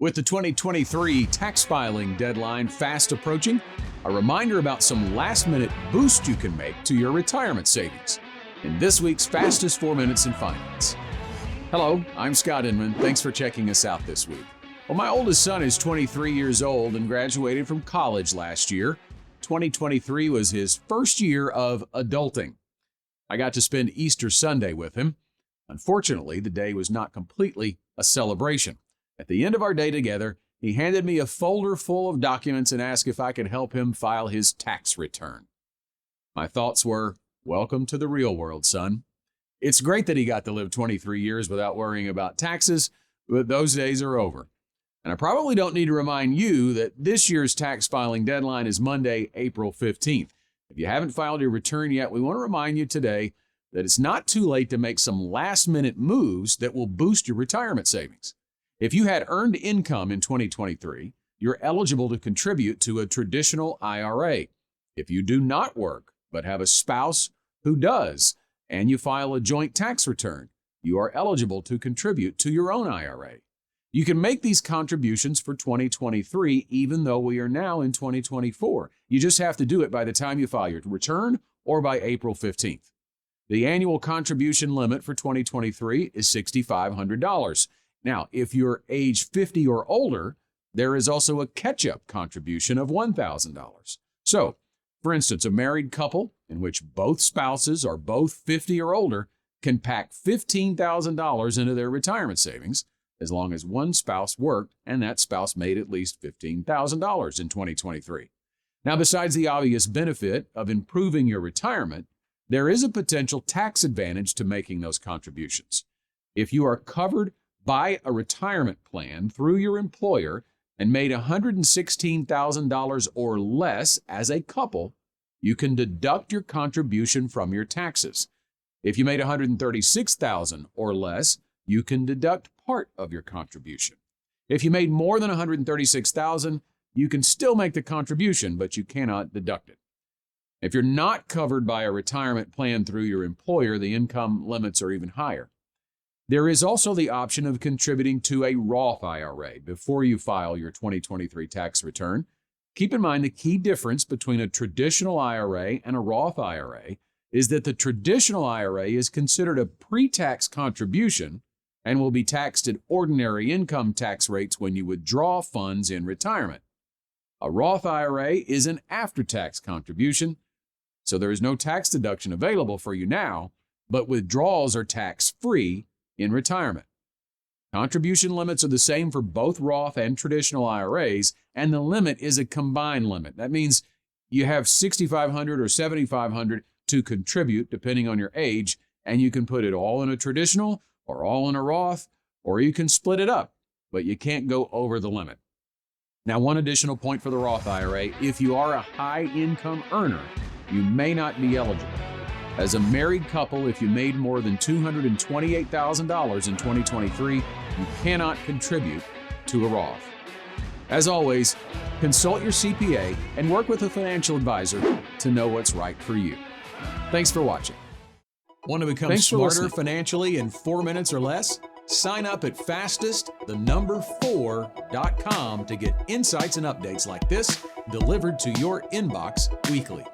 With the 2023 tax filing deadline fast approaching, a reminder about some last-minute boost you can make to your retirement savings in this week's Fastest 4 Minutes in Finance. Hello, I'm Scott Inman. Thanks for checking us out this week. Well, my oldest son is 23 years old and graduated from college last year. 2023 was his first year of adulting. I got to spend Easter Sunday with him. Unfortunately, the day was not completely a celebration. At the end of our day together, he handed me a folder full of documents and asked if I could help him file his tax return. My thoughts were, welcome to the real world, son. It's great that he got to live 23 years without worrying about taxes, but those days are over. And I probably don't need to remind you that this year's tax filing deadline is Monday, April 15th. If you haven't filed your return yet, we want to remind you today that it's not too late to make some last-minute moves that will boost your retirement savings. If you had earned income in 2023, you're eligible to contribute to a traditional IRA. If you do not work, but have a spouse who does, and you file a joint tax return, you are eligible to contribute to your own IRA. You can make these contributions for 2023, even though we are now in 2024. You just have to do it by the time you file your return or by April 15th. The annual contribution limit for 2023 is $6,500. Now, if you're age 50 or older, there is also a catch-up contribution of $1,000. So, for instance, a married couple in which both spouses are both 50 or older can pack $15,000 into their retirement savings as long as one spouse worked and that spouse made at least $15,000 in 2023. Now, besides the obvious benefit of improving your retirement, there is a potential tax advantage to making those contributions. If you are covered by a retirement plan through your employer and made $116,000 or less as a couple, you can deduct your contribution from your taxes. If you made $136,000 or less, you can deduct part of your contribution. If you made more than $136,000, you can still make the contribution, but you cannot deduct it. If you're not covered by a retirement plan through your employer, the income limits are even higher. There is also the option of contributing to a Roth IRA before you file your 2023 tax return. Keep in mind the key difference between a traditional IRA and a Roth IRA is that the traditional IRA is considered a pre-tax contribution and will be taxed at ordinary income tax rates when you withdraw funds in retirement. A Roth IRA is an after-tax contribution, so there is no tax deduction available for you now, but withdrawals are tax-free in retirement. Contribution limits are the same for both Roth and traditional IRAs, and the limit is a combined limit. That means you have $6,500 or $7,500 to contribute depending on your age, and you can put it all in a traditional or all in a Roth, or you can split it up, but you can't go over the limit. Now, one additional point for the Roth IRA, if you are a high-income earner, you may not be eligible. As a married couple, if you made more than $228,000 in 2023, you cannot contribute to a Roth. As always, consult your CPA and work with a financial advisor to know what's right for you. Thanks for watching. Want to become smarter financially in 4 minutes or less? Sign up at fastest4.com to get insights and updates like this delivered to your inbox weekly.